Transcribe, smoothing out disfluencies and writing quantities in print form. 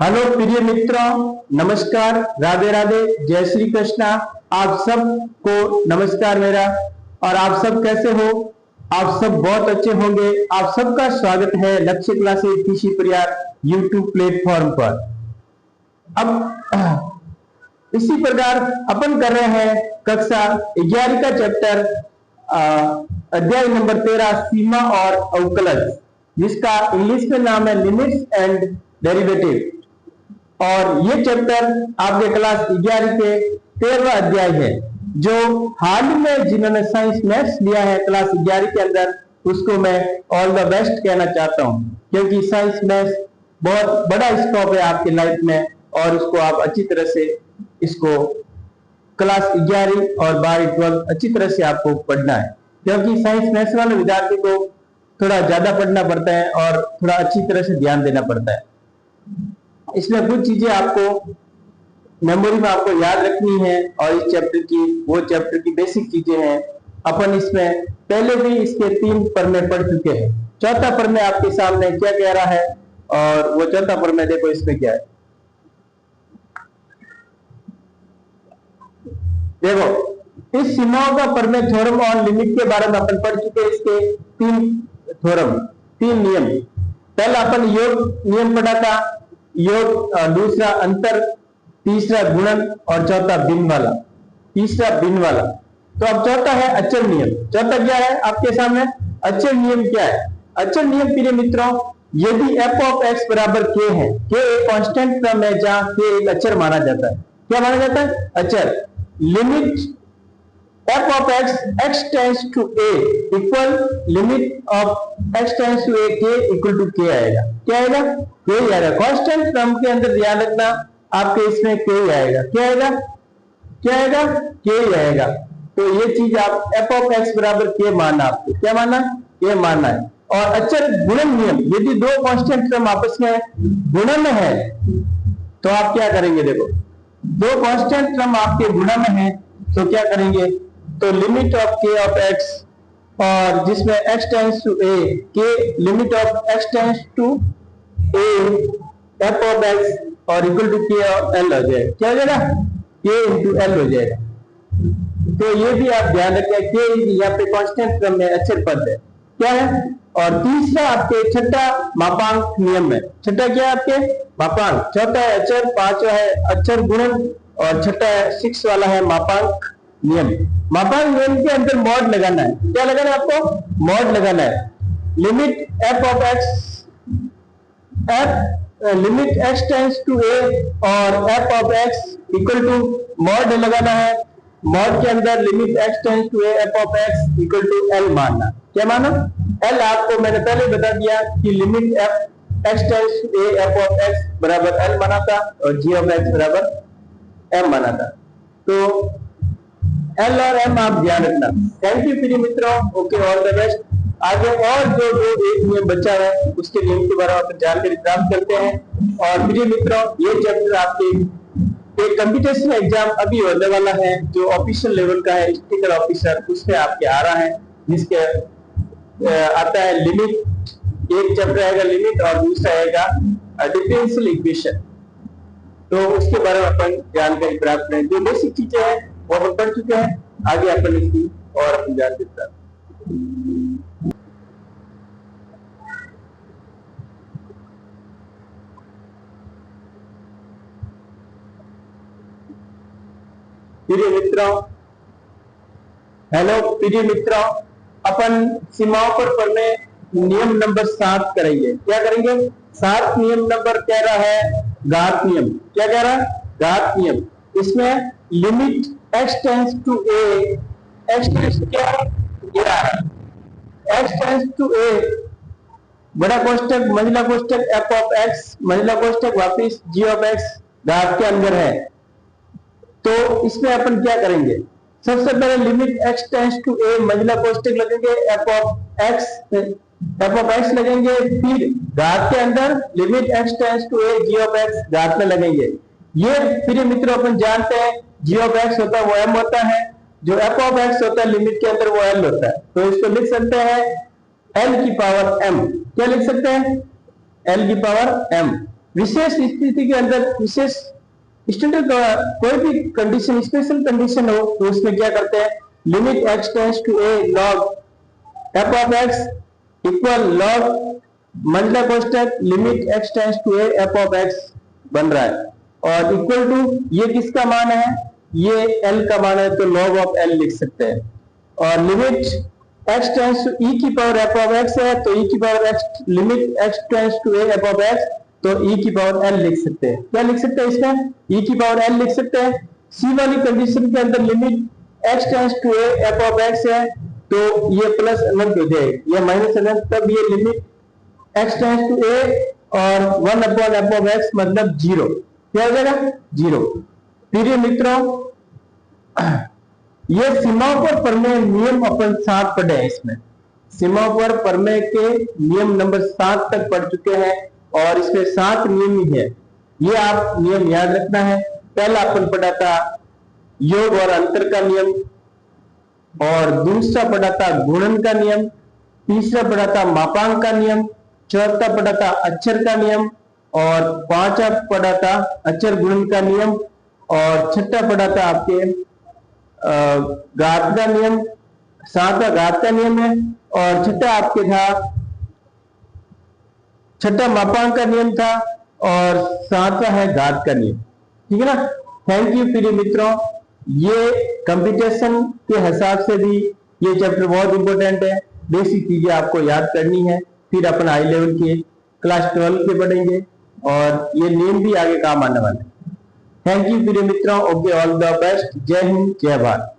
Hello प्रिय मित्रों, नमस्कार, राधे राधे, जय श्री कृष्णा। आप सबको नमस्कार मेरा। और आप सब कैसे हो? आप सब बहुत अच्छे होंगे। आप सबका स्वागत है लक्ष्य क्लासेस टीसी परिवार यूट्यूब प्लेटफॉर्म पर। अब इसी प्रकार अपन कर रहे हैं कक्षा 11 का चैप्टर अध्याय नंबर 13 सीमा और अवकलज, जिसका इंग्लिश में नाम है लिमिट्स एंड डेरिवेटिव। और ये चैप्टर आपके क्लास 11 के 13वां अध्याय है। जो हाल में जिन्होंने साइंस मैथ्स लिया है क्लास 11 के अंदर, उसको मैं ऑल द बेस्ट कहना चाहता हूँ, क्योंकि साइंस मैथ्स बहुत बड़ा स्कोप है आपकी लाइफ में और उसको आप अच्छी तरह से इसको क्लास 11 और 12 12 अच्छी तरह से आपको पढ़ना है, क्योंकि साइंस मैथ्स वाले विद्यार्थी को थोड़ा ज्यादा पढ़ना पड़ता है और थोड़ा अच्छी तरह से ध्यान देना पड़ता है। इसमें कुछ चीजें आपको मेमोरी में आपको याद रखनी है और इस चैप्टर की वो चैप्टर की बेसिक चीजें हैं। अपन इसमें पहले भी इसके 3 पन्ने पढ़ चुके हैं। चौथा पन्ने आपके सामने क्या कह रहा है और वो चौथा पन्ने देखो इसमें क्या है। देखो, इस सीमाओं का प्रमेय थ्योरम और लिमिट के बारे में अपन पढ़ चुके हैं। इसके 3 थ्योरम, 3 नियम। पहला अपन योग नियम पढ़ा था, योग, दूसरा अंतर, तीसरा गुणन और चौथा भिन्न वाला, तीसरा भिन्न वाला। तो अब चौथा है अचल नियम। चौथा क्या है आपके सामने? अचल नियम क्या है? अचल नियम प्रिय मित्रों, यदि f ऑफ x बराबर k है, k एक कांस्टेंट टर्म है जहां k एक अचर माना जाता है। क्या माना जाता है? अचर। Limit f of x tends to a equal limit of x tends to a k equal to k आएगा। क्या आएगा? k ही आएगा। कांस्टेंट टर्म के अंदर ध्यान रखना, आपके इसमें k ही आएगा। क्या आएगा? क्या आएगा? k ही आएगा। तो ये चीज आप f of x बराबर k मानना, आपको क्या मानना? k मानना है। और अचर गुणन नियम, यदि दो कांस्टेंट टर्म आपस में गुणन है तो आप क्या करेंगे? देखो, दो कांस्टेंट टर्म आपके गुणन है तो क्या करेंगे? तो limit of k of x, और जिसमें x tends to a, k limit of x tends to a f of x और equal to k of l हो जाएगा। क्या हो जाएगा? k इंटू l हो जाएगा। तो ये भी आप ध्यान रखें, k यहाँ पे कांस्टेंट क्रम में अचर पद है। क्या है? और तीसरा आपके छठा मापांक नियम है। छठा क्या है आपके? मापांक। चौथा है अचर, पांचवा है अचर गुणन और छठा है 6 वाला है मापांक नियम। मापांक नियम के अंदर मॉड लगाना है। क्या लगाना है आपको? मॉड लगाना है। Limit f of x, limit x tends to a और f of x equal to mod लगाना है। मॉड के अंदर limit x tends to a f of x equal to l मानना। क्या माना? l आपको मैंने पहले बता दिया कि limit x tends to a f of x बराबर l माना था और g ऑफ x बराबर m माना था। तो L और M आप ध्यान रखना। थैंक यू प्रिय मित्रों। Okay, all the best. आगे और जो एक नियम बचा है उसके नियम के बारे में जानकारी प्राप्त करते हैं। और प्रिय मित्रों, ये चैप्टर आपके एक कंप्यूटेशनल एग्जाम अभी होने वाला है, जो ऑफिशियल लेवल का है, स्टिकर ऑफिसर, उसमें आपके आ रहा है, जिसके आता है लिमिट। एक चैप्टर आएगा लिमिट और दूसरा आएगा डिफरेंशियल इक्वेशन। तो उसके बारे में अपन जानकारी प्राप्त करें। जो बेसिक चीजें हैं वो अपन पढ़ चुके हैं, आगे अपन इसकी और अपन जानकारी प्राप्त। प्रिय मित्रों, हेलो प्रिय मित्रों, अपन सीमाओं पर पढ़ने नियम नंबर 7 करेंगे। क्या करेंगे? 7 नियम नंबर कह रहा है घात नियम। क्या कह रहा है? घात नियम। इसमें limit x tends to a, x tends क्या है? x टेंड्स टू a बड़ा कोष्टक मंझला कोष्टक f ऑफ x मंझला कोष्टक वापिस g ऑफ x घात के अंदर है। तो इसमें अपन क्या करेंगे? सबसे पहले limit x tends to a मंझला कोष्टक लगेंगे, f ऑफ x लगेंगे, फिर घात के अंदर limit x tends to a g of x घात में लगेंगे। ये प्रिय मित्रों अपन जानते हैं g ऑफ x होता है वो m होता है, जो f ऑफ x होता है लिमिट के अंदर वो l होता है। तो इसको लिख सकते हैं l की पावर m। क्या लिख सकते हैं? l की पावर m। विशेष स्थिति के अंदर विशेष स्टैंडर्ड कोई भी कंडीशन स्पेशल कंडीशन हो तो उसमें क्या करते हैं, limit x tends to a log f of x equal log मंडला कोष्टक limit x tends to a f of x बन रहा है, और इक्वल टू ये किसका मान है, ये l का मान है तो log ऑफ l लिख सकते हैं, और limit x tends to e की पावर f ऑफ x है तो e की power x limit x tends to a f of x तो e की पावर l लिख सकते हैं। क्या लिख सकते हैं इसमें, e की पावर l लिख सकते हैं। c वाली कंडीशन के अंदर limit x tends to a f of x है तो ये प्लस अनंत हो जाएगा, ये माइनस अनंत, तब ये limit x tends to a और 1 अपॉन f ऑफ x मतलब 0, क्या हो जाएगा 0। प्रिय मित्रों, ये सीमाओं पर प्रमेय नियम अपन 7 पढ़े हैं, इसमें सीमाओं पर प्रमेय के नियम नंबर 7 तक पढ़ चुके हैं, और इसमें 7 नियम ही है, ये आप नियम याद रखना है। पहला अपन पढ़ा था योग और अंतर का नियम, और दूसरा पढ़ा था गुणन का नियम, तीसरा पढ़ा था मापांक का नियम, चौथा पढ़ा था अक्षर का नियम, और पांचवा पढ़ा था अक्षर गुणन का नियम, और छठा पढ़ा था आपके घात का नियम, सातवां घात का नियम है, और छठा आपके था छठा मापांक का नियम था, और सातवां है घात का नियम। ठीक है ना। थैंक यू प्रिय मित्रों, ये कंप्यूटेशन के हिसाब से भी ये चैप्टर बहुत इंपॉर्टेंट है, बेसिक चीजें आपको याद करनी है, फिर अपन हाई लेवल के क्लास 12 के पढ़ेंगे, और ये नियम भी आगे काम आने वाले हैं। थैंक यू प्रिय मित्रों, ओके, ऑल द बेस्ट, जय हिंद जय भारत।